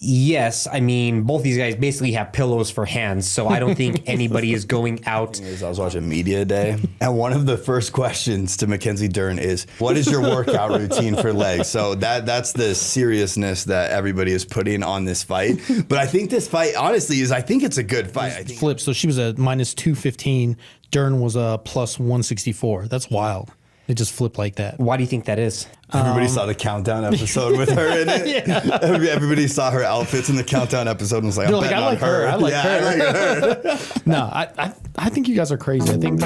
Yes, I mean, both these guys basically have pillows for hands, so I don't think anybody is going out. I was watching Media Day, and one of the first questions to Mackenzie Dern is, what is your workout routine for legs? So that's the seriousness that everybody is putting on this fight. But I think this fight, honestly, I think it's a good fight. I think Flip, so she was a minus 215. Dern was a plus 164. That's wild. It just flipped like that. Why do you think that is? Everybody saw the countdown episode with her in it. Yeah. Everybody saw her outfits in the countdown episode and was like, I like her. I like her. No, I think you guys are crazy. I think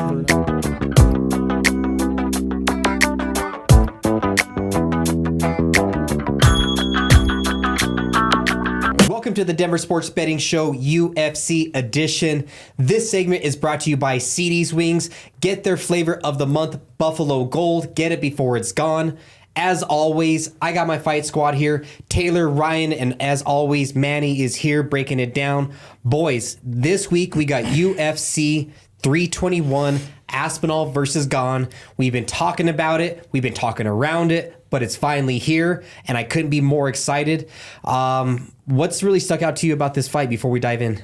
Welcome to the Denver Sports Betting Show UFC edition. This segment is brought to you by CD's Wings. Get their flavor of the month, Buffalo Gold. Get it before it's gone. As always, I got my fight squad here. Taylor, Ryan, and as always, Manny is here breaking it down. Boys, this week we got UFC 321, Aspinall versus Gane. We've been talking about it. We've been talking around it, but it's finally here, and I couldn't be more excited. What's really stuck out to you about this fight before we dive in?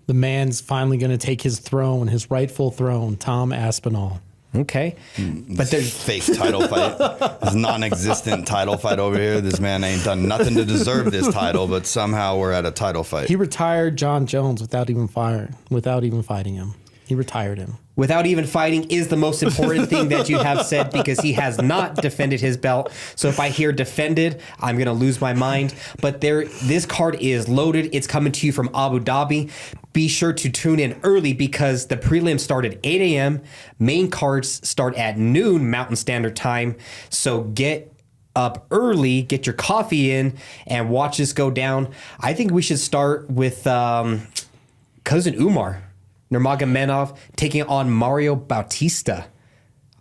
the man's finally going to take his throne, his rightful throne, Tom Aspinall. Okay. But there's fake title fight. This non-existent title fight over here. This man ain't done nothing to deserve this title, but somehow we're at a title fight. He retired John Jones without even fighting him. He retired him. Without even fighting is the most important thing that you have said, because he has not defended his belt. So if I hear defended, I'm going to lose my mind. But this card is loaded. It's coming to you from Abu Dhabi. Be sure to tune in early because the prelims start at 8 a.m. Main cards start at noon Mountain Standard Time. So get up early, get your coffee in, and watch this go down. I think we should start with Cousin Umar Nurmagomedov taking on Mario Bautista.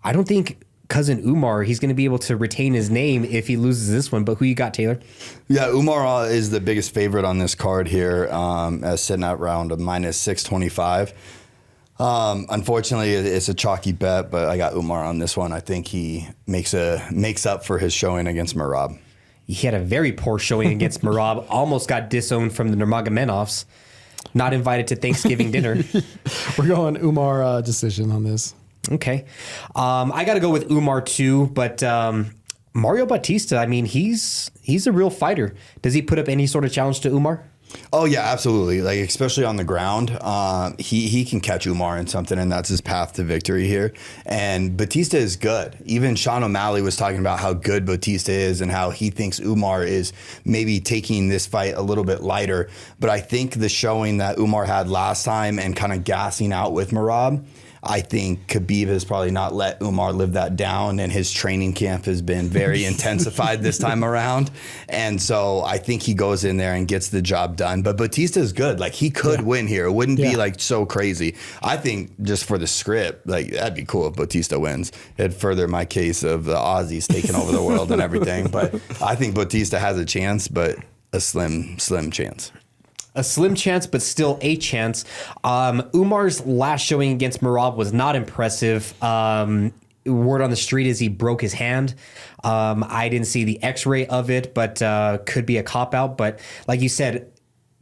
I don't think Cousin Umar, he's going to be able to retain his name if he loses this one. But who you got, Taylor? Yeah, Umar is the biggest favorite on this card here, as sitting at around a minus 625. Unfortunately, it's a chalky bet, but I got Umar on this one. I think he makes up for his showing against Merab. He had a very poor showing against Merab. Almost got disowned from the Nurmagomedovs. Not invited to Thanksgiving dinner. We're going Umar decision on this. Okay. I got to go with Umar too, but Mario Bautista, I mean, he's a real fighter. Does he put up any sort of challenge to Umar? Oh, yeah, absolutely. Like, especially on the ground, he can catch Umar in something, and that's his path to victory here. And Bautista is good. Even Sean O'Malley was talking about how good Bautista is and how he thinks Umar is maybe taking this fight a little bit lighter. But I think the showing that Umar had last time and kind of gassing out with Merab, I think Khabib has probably not let Umar live that down, and his training camp has been very intensified this time around. And so I think he goes in there and gets the job done. But Bautista is good. Like, he could win here. It wouldn't be like so crazy. I think just for the script, like, that'd be cool if Bautista wins. It'd further my case of the Aussies taking over the world and everything. But I think Bautista has a chance, but a slim chance. A slim chance, but still a chance. Umar's last showing against Merab was not impressive. Word on the street is he broke his hand. I didn't see the x-ray of it, but could be a cop-out. But like you said,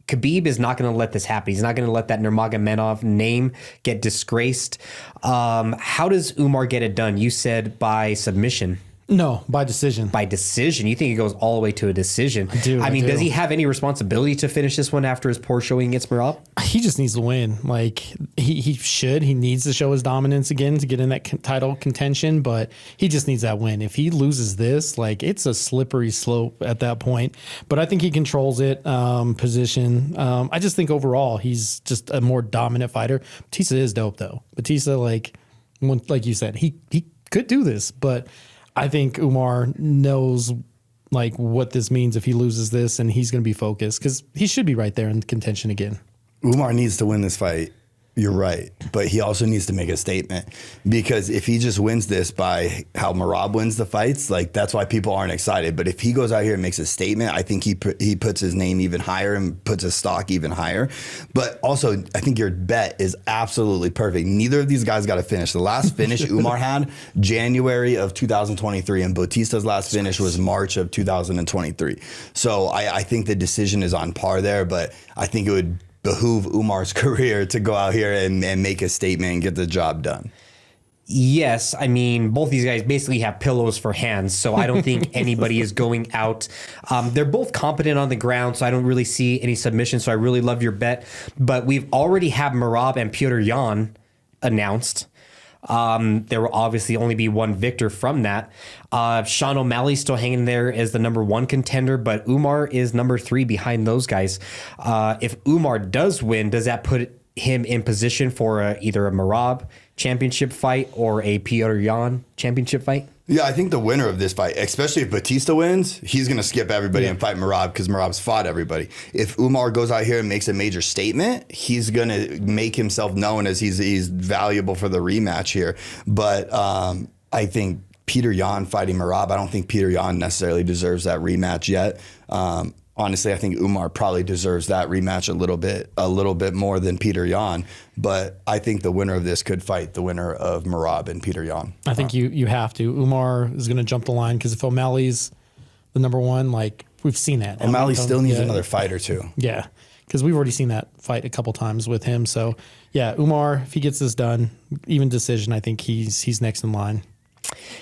Khabib is not going to let this happen. He's not going to let that Nurmagomedov name get disgraced. How does Umar get it done? You said by submission. No, by decision. By decision? You think it goes all the way to a decision? I do. I mean, does he have any responsibility to finish this one after his poor showing against Merab? He just needs to win. Like, he should. He needs to show his dominance again to get in that title contention, but he just needs that win. If he loses this, like, it's a slippery slope at that point. But I think he controls it, position. I just think overall he's just a more dominant fighter. Batista is dope, though. Batista, like you said, he could do this, but I think Umar knows like what this means if he loses this, and he's going to be focused because he should be right there in contention again. Umar needs to win this fight. You're right, but he also needs to make a statement, because if he just wins this by how Merab wins the fights, like that's why people aren't excited. But if he goes out here and makes a statement, I think he puts his name even higher and puts his stock even higher. But also, I think your bet is absolutely perfect. Neither of these guys got to finish. The last finish Umar had January of 2023, and Bautista's last finish was March of 2023. So I think the decision is on par there, but I think it would behoove Umar's career to go out here and make a statement and get the job done. Yes, I mean, both these guys basically have pillows for hands, so I don't think anybody is going out. They're both competent on the ground, so I don't really see any submission, so I really love your bet. But we've already have Merab and Petr Yan announced. There will obviously only be one victor from that. Sean O'Malley's still hanging there as the number 1 contender, but Umar is number 3 behind those guys. If Umar does win, does that put him in position for either a Merab championship fight or a Petr Yan championship fight? Yeah, I think the winner of this fight, especially if Bautista wins, he's going to skip everybody and fight Merab, because Merab's fought everybody. If Umar goes out here and makes a major statement, he's going to make himself known as he's valuable for the rematch here. But I think Petr Yan fighting Merab, I don't think Petr Yan necessarily deserves that rematch yet. Honestly, I think Umar probably deserves that rematch a little bit more than Petr Yan. But I think the winner of this could fight the winner of Merab and Petr Yan. I think you have to. Umar is going to jump the line, because if O'Malley's the number 1, like we've seen that. O'Malley still needs another fight or two. Yeah, because we've already seen that fight a couple times with him. So yeah, Umar, if he gets this done, even decision, I think he's next in line.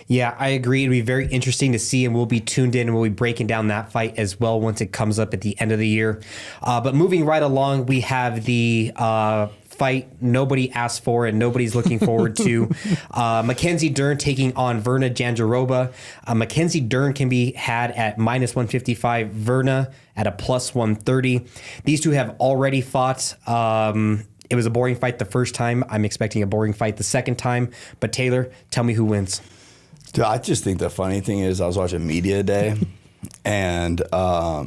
Yeah, I agree. It'll be very interesting to see, and we'll be tuned in and we'll be breaking down that fight as well once it comes up at the end of the year. But moving right along, we have the fight nobody asked for and nobody's looking forward to. Mackenzie Dern taking on Virna Jandiroba. Mackenzie Dern can be had at -155, Virna at a +130. These two have already fought. It was a boring fight the first time. I'm expecting a boring fight the second time. But Taylor, tell me who wins. Dude, I just think the funny thing is I was watching Media Day, and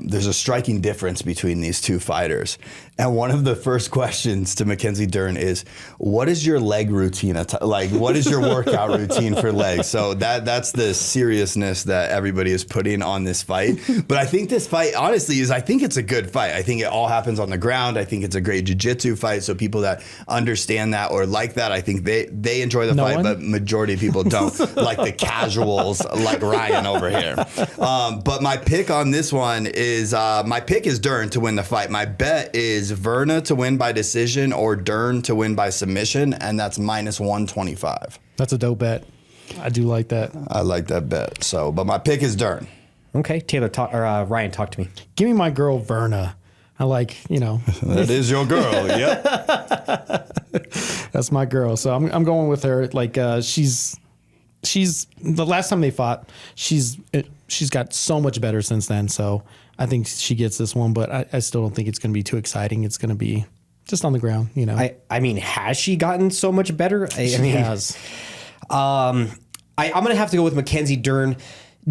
there's a striking difference between these two fighters. And one of the first questions to Mackenzie Dern is, what is your leg routine? What is your workout routine for legs? So that's the seriousness that everybody is putting on this fight. But I think this fight, honestly, I think it's a good fight. I think it all happens on the ground. I think it's a great jiu-jitsu fight. So people that understand that or like that, I think they enjoy the fight, but majority of people don't. Like the casuals like Ryan over here. But my pick on this one is, my pick is Dern to win the fight. My bet is Virna to win by decision or Dern to win by submission, and that's -125. That's a dope bet. I do like that. I like that bet. So, but my pick is Dern. Okay, Taylor, Ryan, talk to me. Give me my girl Virna. I like, That is your girl. Yep. That's my girl. So I'm going with her. Like she's the last time they fought, she's got so much better since then. So I think she gets this one, but I still don't think it's going to be too exciting. It's going to be just on the ground, I mean, has she gotten so much better? She has. I'm going to have to go with Mackenzie Dern,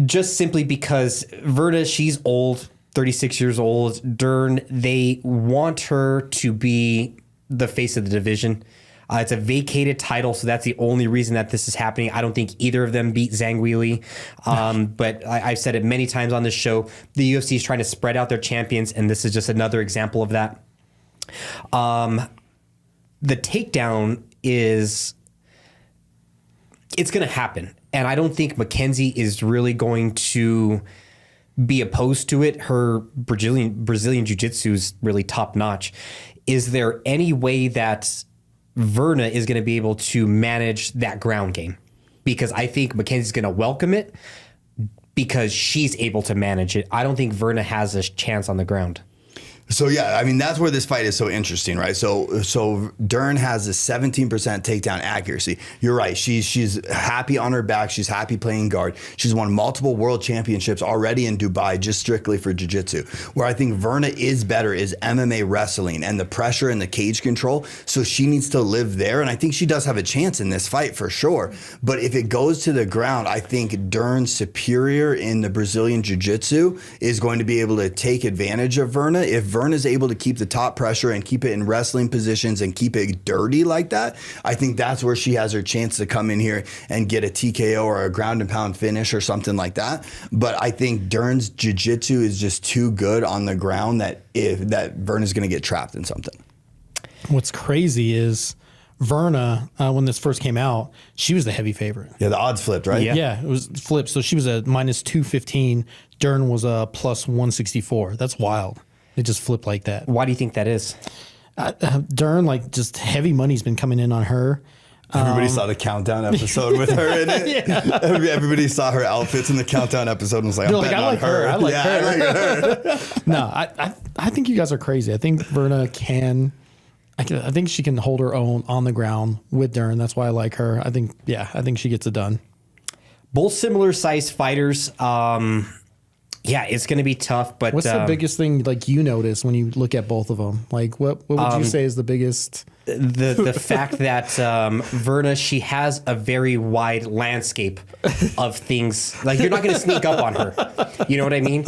just simply because Virna, she's old, 36 years old. Dern, they want her to be the face of the division. It's a vacated title, so that's the only reason that this is happening. I don't think either of them beat Zhang Weili. But I've said it many times on this show, the UFC is trying to spread out their champions, and this is just another example of that. The takedown it's going to happen. And I don't think Mackenzie is really going to be opposed to it. Her Brazilian jiu-jitsu is really top notch. Is there any way that Virna is going to be able to manage that ground game? Because I think Mackenzie's going to welcome it because she's able to manage it. I don't think Virna has a chance on the ground. So yeah, I mean, that's where this fight is so interesting, right? So Dern has a 17% takedown accuracy. You're right. She's happy on her back. She's happy playing guard. She's won multiple world championships already in Dubai, just strictly for jiu-jitsu. Where I think Virna is better is MMA wrestling and the pressure and the cage control. So she needs to live there. And I think she does have a chance in this fight for sure. But if it goes to the ground, I think Dern's superior in the Brazilian jiu-jitsu is going to be able to take advantage of Virna. If Virna Virna's able to keep the top pressure and keep it in wrestling positions and keep it dirty like that, I think that's where she has her chance to come in here and get a TKO or a ground and pound finish or something like that. But I think Dern's jiu-jitsu is just too good on the ground that Virna's going to get trapped in something. What's crazy is Virna, when this first came out, she was the heavy favorite. Yeah, the odds flipped, right? Yeah, it was flipped. So she was a minus 215. Dern was a plus 164. That's wild. It just flipped like that. Why do you think that is? Dern, like, just heavy money's been coming in on her. Everybody saw the countdown episode with her in it. Yeah. Everybody saw her outfits in the countdown episode and was like, I'm betting on her. I like her. No, I think you guys are crazy. I think Virna can... I think she can hold her own on the ground with Dern. That's why I like her. I think she gets it done. Both similar sized fighters. Yeah, it's going to be tough. But what's the biggest thing like you notice when you look at both of them? Like what would you say is the biggest? The fact that Virna, she has a very wide landscape of things. Like, you're not going to sneak up on her. You know what I mean?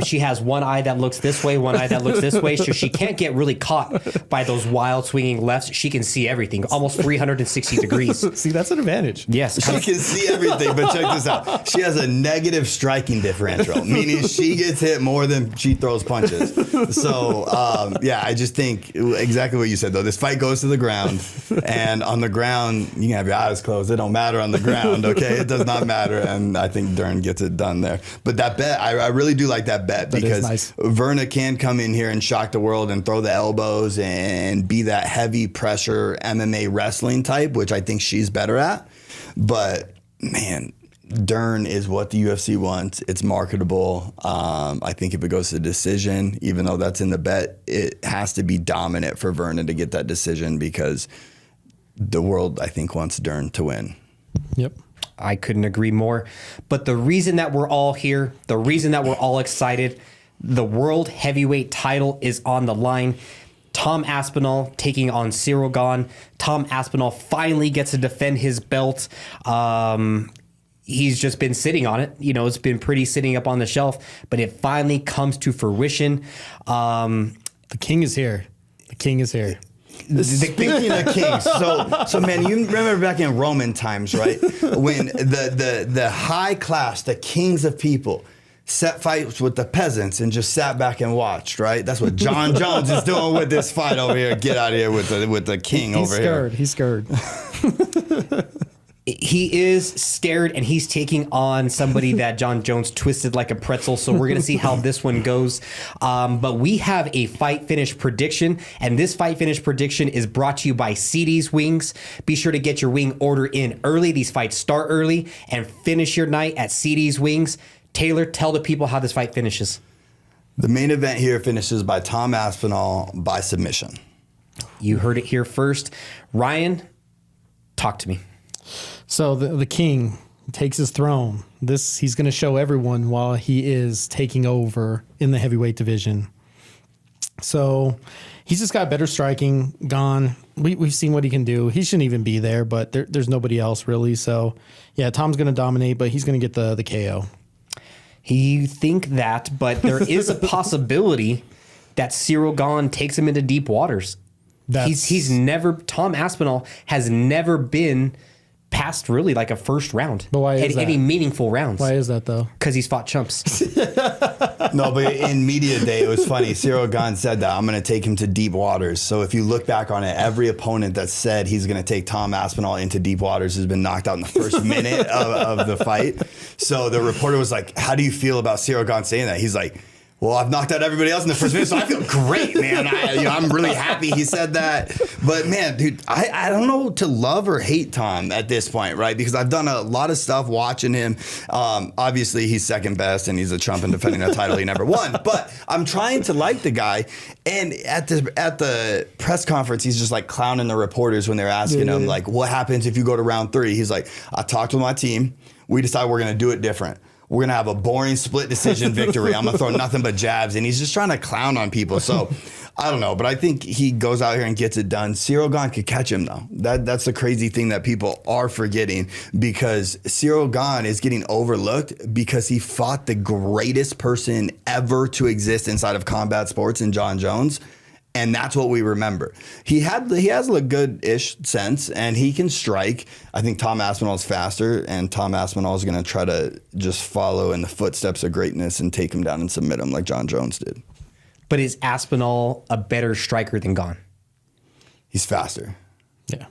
She has one eye that looks this way, one eye that looks this way. So she can't get really caught by those wild swinging lefts. She can see everything, almost 360 degrees. See, that's an advantage. Yes. She can see everything, but check this out. She has a negative striking differential, meaning she gets hit more than she throws punches. So, yeah, I just think exactly what you said, though. This fight goes to the ground, and on the ground, you can have your eyes closed. It don't matter on the ground, okay? It does not matter, and I think Dern gets it done there. But that bet, I really do like that bet because nice. Virna can come in here and shock the world and throw the elbows and be that heavy pressure MMA wrestling type, which I think she's better at. But, man, Dern is what the UFC wants. It's marketable. I think if it goes to decision, even though that's in the bet, it has to be dominant for Virna to get that decision because the world, I think, wants Dern to win. Yep. I couldn't agree more. But the reason that we're all here, the reason that we're all excited, the world heavyweight title is on the line. Tom Aspinall taking on Ciryl Gane. Tom Aspinall finally gets to defend his belt. He's just been sitting on it. You know, it's been pretty sitting up on the shelf, but it finally comes to fruition. The king is here. The king is here. Speaking of kings, so man, you remember back in Roman times, right? When the high class, the kings of people, set fights with the peasants and just sat back and watched, right? That's what John Jones is doing with this fight over here. Get out of here with the king over here. He's scared. He is scared, and he's taking on somebody that John Jones twisted like a pretzel. So we're going to see how this one goes. But we have a fight finish prediction, and this fight finish prediction is brought to you by CD's Wings. Be sure to get your wing order in early. These fights start early, and finish your night at CD's Wings. Taylor, tell the people how this fight finishes. The main event here finishes by Tom Aspinall by submission. You heard it here first. Ryan, talk to me. So the king takes his throne. He's going to show everyone while he is taking over in the heavyweight division. So he's just got better striking. Gone. We've seen what he can do. He shouldn't even be there, but there's nobody else really. So yeah, Tom's going to dominate, but he's going to get the KO. You think that, but there is a possibility that Ciryl Gane takes him into deep waters. Tom Aspinall has never been past really like a first round. But why is that? Any meaningful rounds. Why is that though? Because he's fought chumps. No, but in media day, it was funny. Ciryl Gane said that I'm going to take him to deep waters. So if you look back on it, every opponent that said he's going to take Tom Aspinall into deep waters has been knocked out in the first minute of the fight. So the reporter was like, how do you feel about Ciryl Gane saying that? He's like, well, I've knocked out everybody else in the first minute, so I feel great, man. I'm really happy he said that. But, man, dude, I don't know to love or hate Tom at this point, right? Because I've done a lot of stuff watching him. Obviously, he's second best, and he's a chump in defending a title he never won. But I'm trying to like the guy. And at the press conference, he's just, like, clowning the reporters when they're asking him, like, what happens if you go to round 3? He's like, I talked with my team. We decided we're going to do it different. We're going to have a boring split decision victory. I'm going to throw nothing but jabs. And he's just trying to clown on people. So I don't know, but I think he goes out here and gets it done. Ciryl Gane could catch him, though. That's the crazy thing that people are forgetting, because Ciryl Gane is getting overlooked because he fought the greatest person ever to exist inside of combat sports in Jon Jones. And that's what we remember. He has a good-ish sense, and he can strike. I think Tom Aspinall is faster, and Tom Aspinall is going to try to just follow in the footsteps of greatness and take him down and submit him like Jon Jones did. But is Aspinall a better striker than Gane? He's faster. Yeah.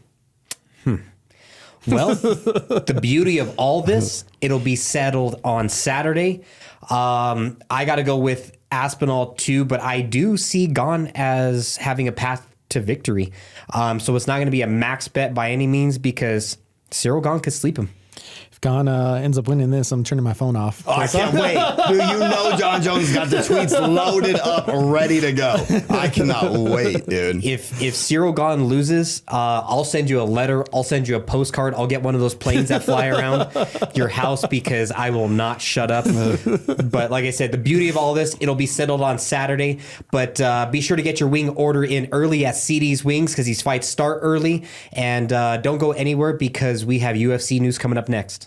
Well, the beauty of all this, it'll be settled on Saturday. I got to go with Aspinall too, but I do see Gane as having a path to victory. So it's not going to be a max bet by any means, because Ciryl Gane could sleep him. If Gane ends up winning this, I'm turning my phone off. Oh, I can't wait. Dude, you know Jon Jones got the tweets loaded up, ready to go. I cannot wait, dude. If Ciryl Gane loses, I'll send you a letter. I'll send you a postcard. I'll get one of those planes that fly around your house, because I will not shut up. But like I said, the beauty of all this, it'll be settled on Saturday. But be sure to get your wing order in early at CD's Wings, because these fights start early. And don't go anywhere, because we have UFC news coming up next.